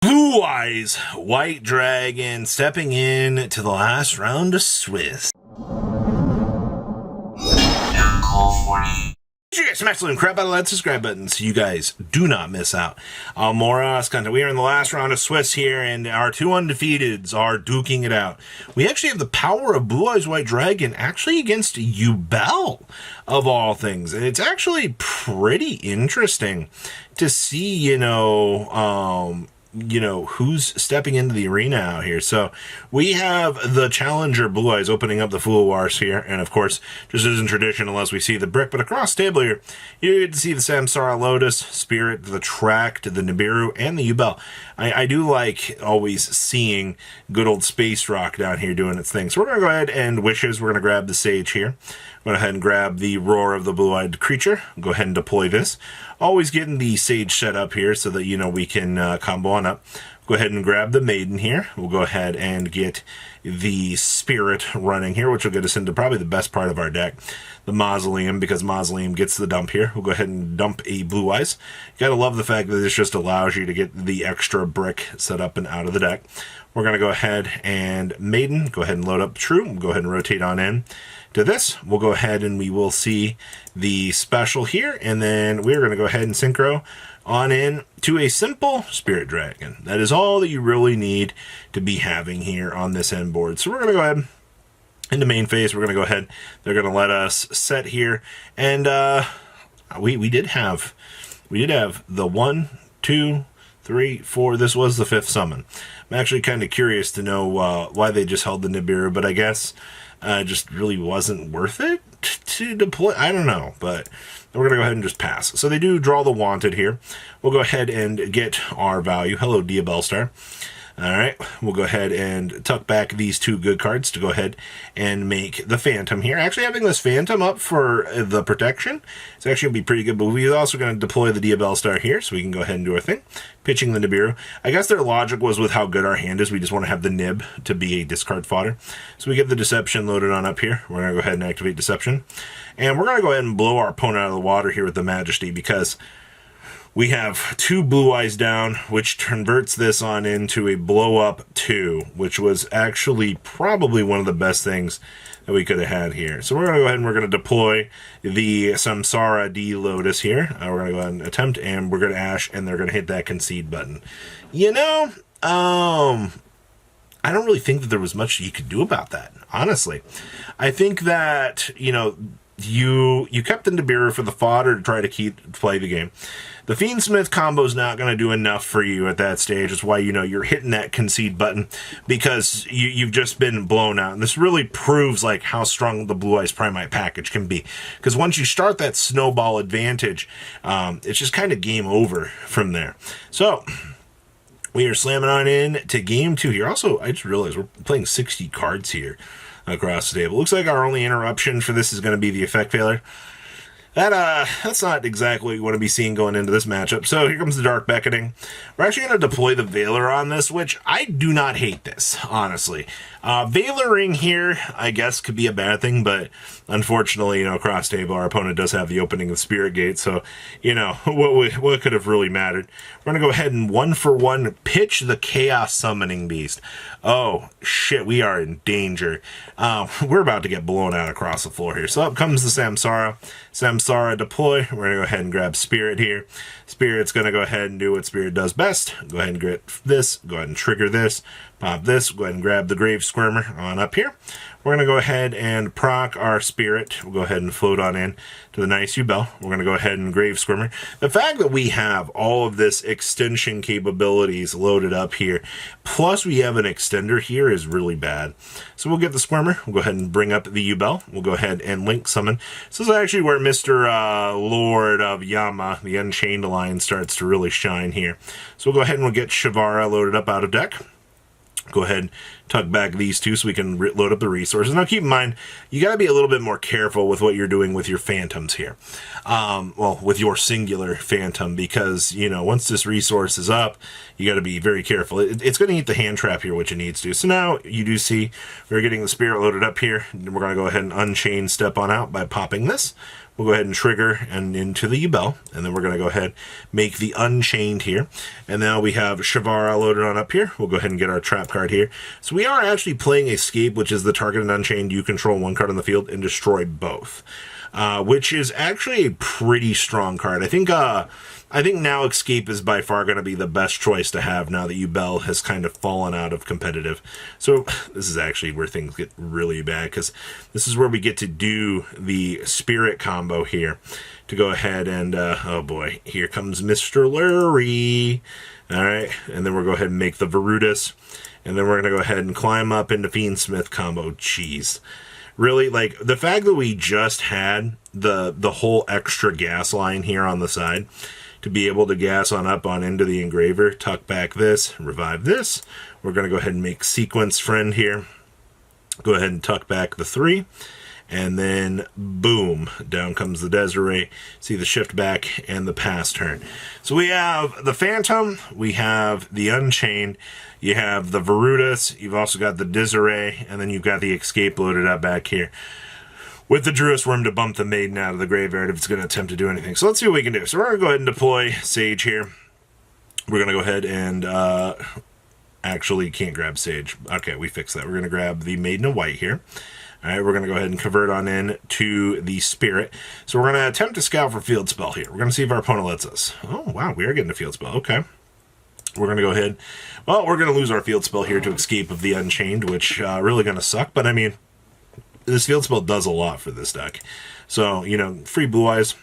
Blue Eyes White Dragon stepping in to the last round of Swiss. You guys smash the crap out of that subscribe button so you guys do not miss out on more content. We are in the last round of Swiss here, and our two undefeateds are duking it out. We actually have the power of Blue Eyes White Dragon actually against Yubel, of all things. And it's actually pretty interesting to see, who's stepping into the arena out here. So we have the challenger Blue Eyes opening up the Fool Wars here, and of course, just isn't tradition unless we see the brick, but across the table here, you get to see the Samsara Lotus, Spirit, the Tract, the Nibiru, and the Yubel. I do like always seeing good old Space Rock down here doing its thing. So we're going to go ahead and Wishes. We're going to grab the Sage here. Go ahead and grab the Roar of the Blue-Eyed Creature. Go ahead and deploy this. Always getting the Sage set up here so that, we can combo on up. Go ahead and grab the Maiden here. We'll go ahead and get the Spirit running here, which will get us into probably the best part of our deck, the Mausoleum, because Mausoleum gets the dump here. We'll go ahead and dump a Blue Eyes. You gotta love the fact that this just allows you to get the extra brick set up and out of the deck. We're going to go ahead and Maiden, go ahead and load up True. We'll go ahead and rotate on in to this. We'll go ahead and we will see the special here, and then we're going to go ahead and synchro on in to a simple Spirit Dragon. That is all that you really need to be having here on this end board. So we're going to go ahead into main phase. We're going to go ahead. They're going to let us set here, and we did have the 1, 2, 3, 4. This was the 5th summon. I'm actually kind of curious to know why they just held the Nibiru, but I guess just really wasn't worth it to deploy. I don't know, but we're going to go ahead and just pass. So they do draw the Wanted here. We'll go ahead and get our value. Hello, Diabellstar. All right, we'll go ahead and tuck back these two good cards to go ahead and make the Phantom here. Actually, having this Phantom up for the protection is actually going to be pretty good, but we're also going to deploy the Diabellstar here so we can go ahead and do our thing. Pitching the Nibiru. I guess their logic was with how good our hand is, we just want to have the Nib to be a discard fodder. So we get the Deception loaded on up here. We're going to go ahead and activate Deception. And we're going to go ahead and blow our opponent out of the water here with the Majesty, because we have 2 Blue Eyes down, which converts this on into a blow up 2, which was actually probably one of the best things that we could have had here. So we're going to go ahead and we're going to deploy the Samsara D Lotus here. We're going to go ahead and attempt, and we're going to Ash, and they're going to hit that concede button. I don't really think that there was much you could do about that, honestly. I think that, you kept the Nibiru for the fodder to try to play the game. The Fiendsmith combo is not going to do enough for you at that stage. That's why, you're hitting that concede button, because you've just been blown out. And this really proves like how strong the Blue Eyes Primite package can be. Because once you start that snowball advantage, it's just kind of game over from there. So we are slamming on in to game 2 here. Also, I just realized we're playing 60 cards here across the table. Looks like our only interruption for this is going to be the effect failure. That's not exactly what you want to be seeing going into this matchup. So here comes the Dark Beckoning. We're actually going to deploy the Veiler on this, which I do not hate this, honestly. Veilering here, I guess, could be a bad thing, but unfortunately, across table, our opponent does have the opening of Spirit Gate, so, what could have really mattered? We're going to go ahead and 1-for-1 pitch the Chaos Summoning Beast. Oh, shit, we are in danger. We're about to get blown out across the floor here. So up comes the Samsara. Samsara deploy. We're going to go ahead and grab Spirit here. Spirit's going to go ahead and do what Spirit does best. Go ahead and get this. Go ahead and trigger this. Pop this. Go ahead and grab the Grave Squirmer on up here. We're going to go ahead and proc our Spirit. We'll go ahead and float on in to the nice Yubel. We're going to go ahead and Grave Squirmer. The fact that we have all of this extension capabilities loaded up here, plus we have an extender here, is really bad. So we'll get the Squirmer. We'll go ahead and bring up the Yubel. We'll go ahead and Link Summon. So this is actually where Mr. Lord of Yama, the Unchained Lion, starts to really shine here. So we'll go ahead and we'll get Shavara loaded up out of deck. Go ahead and tuck back these two so we can load up the resources. Now keep in mind, you got to be a little bit more careful with what you're doing with your Phantoms here. With your singular Phantom, because, once this resource is up, you got to be very careful. It's going to eat the hand trap here, which it needs to. So now you do see we're getting the Spirit loaded up here. We're going to go ahead and Unchain step on out by popping this. We'll go ahead and trigger and into the Yubel, and then we're going to go ahead make the Unchained here. And now we have Shavara loaded on up here. We'll go ahead and get our trap card here. So we are actually playing Escape, which is the target and Unchained. You control one card on the field and destroy both, which is actually a pretty strong card. I think now Escape is by far going to be the best choice to have now that Yubel has kind of fallen out of competitive. So this is actually where things get really bad, because this is where we get to do the Spirit combo here to go ahead and, oh boy, here comes Mr. Lurie. All right, and then we'll go ahead and make the Virudus, and then we're going to go ahead and climb up into Fiendsmith combo. Jeez. Really, like, the fact that we just had the whole extra gas line here on the side to be able to gas on up on into the engraver, tuck back this, revive this. We're going to go ahead and make Sequence Friend here. Go ahead and tuck back the 3. And then, boom, down comes the Desiree. See the shift back and the pass turn. So we have the Phantom, we have the Unchained, you have the Virudus, you've also got the Desiree, and then you've got the Escape loaded up back here with the Druid's Worm to bump the Maiden out of the graveyard if it's going to attempt to do anything. So let's see what we can do. So we're going to go ahead and deploy Sage here. We're going to go ahead and actually can't grab Sage. Okay, we fixed that. We're going to grab the Maiden of White here. All right, we're going to go ahead and convert on in to the Spirit. So we're going to attempt to scout for Field Spell here. We're going to see if our opponent lets us. Oh, wow, we are getting a Field Spell. Okay. We're going to go ahead. Well, we're going to lose our Field Spell here to Escape of the Unchained, which really going to suck. But, I mean, this Field Spell does a lot for this deck. So, you know, free Blue Eyes,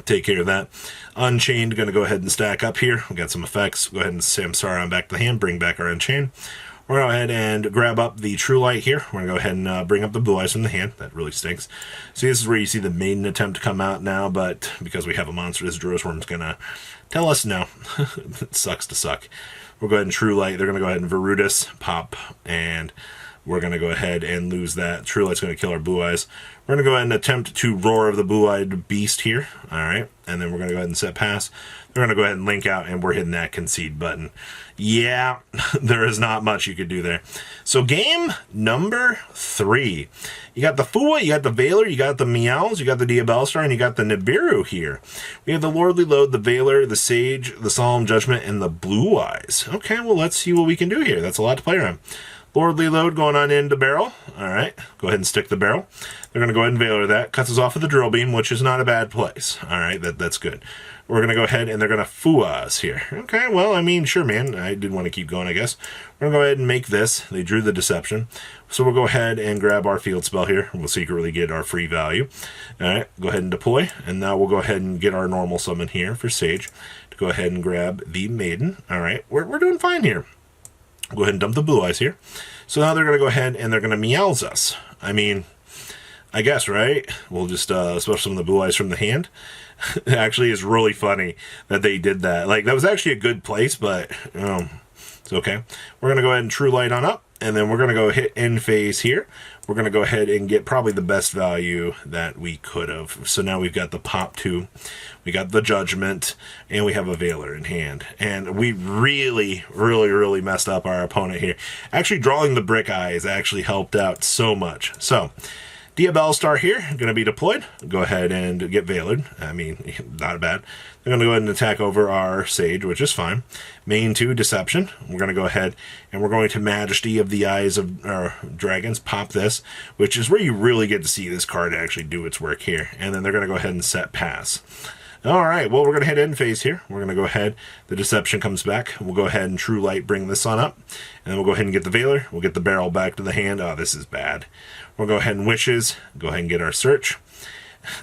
take care of that. Unchained, going to go ahead and stack up here. We got some effects. Go ahead and Samsara on back to the hand, bring back our Unchained. We're going to go ahead and grab up the True Light here. We're going to go ahead and bring up the Blue Eyes from the hand. That really stinks. See, this is where you see the Maiden attempt to come out now, but because we have a monster, this Druid's Worm's going to tell us no. It sucks to suck. We'll go ahead and True Light. They're going to go ahead and Virudus pop, and we're going to go ahead and lose that. True Light's going to kill our Blue Eyes. We're going to go ahead and attempt to Roar of the Blue-Eyed Beast here. All right. And then we're going to go ahead and set pass. They're going to go ahead and link out, and we're hitting that concede button. Yeah, there is not much you could do there. So game number 3. You got the Fua, you got the Veiler, you got the Meows, you got the Diabellstar, and you got the Nibiru here. We have the Lordly Load, the Veiler, the Sage, the Solemn Judgment, and the Blue Eyes. Okay, well, let's see what we can do here. That's a lot to play around. Lordly Load going on into Barrel. All right, go ahead and stick the Barrel. They're going to go ahead and Veiler that. Cuts us off with the Drill Beam, which is not a bad place. All right, that's good. We're going to go ahead and they're going to Fua us here. Okay, well, I mean, sure, man. I did want to keep going, I guess. We're going to go ahead and make this. They drew the Deception. So we'll go ahead and grab our Field Spell here. We'll secretly get our free value. All right, go ahead and deploy. And now we'll go ahead and get our normal summon here for Sage to go ahead and grab the Maiden. All right, we're doing fine here. Go ahead and dump the Blue Eyes here. So now they're going to go ahead and they're going to Meows us. I mean, I guess, right? We'll just switch some of the Blue Eyes from the hand. It actually is really funny that they did that. Like, that was actually a good place, but it's okay. We're going to go ahead and True Light on up, and then we're going to go hit end phase here. We're going to go ahead and get probably the best value that we could have. So now we've got the Pop 2, we got the Judgment, and we have a Veiler in hand. And we really, really, really messed up our opponent here. Actually, drawing the Brick Eyes actually helped out so much. So, Diabellstar here, going to be deployed. Go ahead and get Veilered. I mean, not bad. They're going to go ahead and attack over our Sage, which is fine. Main 2, Deception. We're going to go ahead and we're going to Majesty of the Eyes of Dragons. Pop this, which is where you really get to see this card actually do its work here. And then they're going to go ahead and set pass. All right, well, we're going to hit end phase here. We're going to go ahead. The Deception comes back. We'll go ahead and True Light, bring this on up. And then we'll go ahead and get the Veiler. We'll get the Barrel back to the hand. Oh, this is bad. We'll go ahead and Wishes. Go ahead and get our Search.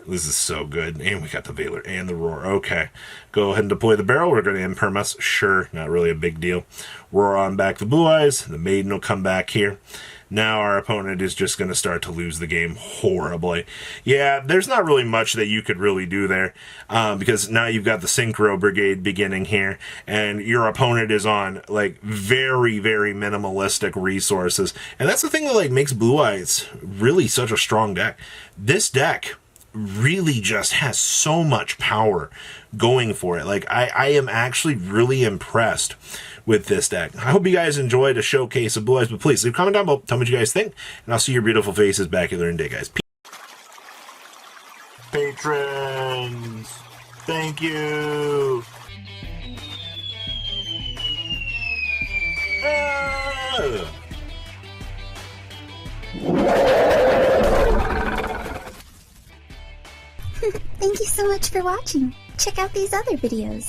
This is so good. And we got the Veiler and the Roar. Okay. Go ahead and deploy the Barrel. We're going to imperm us. Sure, not really a big deal. Roar on back the Blue Eyes. The Maiden will come back here. Now our opponent is just going to start to lose the game horribly. Yeah, there's not really much that you could really do there because now you've got the Synchro Brigade beginning here, and your opponent is on like very, very minimalistic resources. And that's the thing that like makes Blue Eyes really such a strong deck. This deck really just has so much power going for it. Like I am actually really impressed with this deck. I hope you guys enjoyed a showcase of Blue Eyes, but please leave a comment down below, tell me what you guys think, and I'll see your beautiful faces back here in a day, guys. Peace. patrons. Thank you. Ah! Thank you so much for watching. Check out these other videos.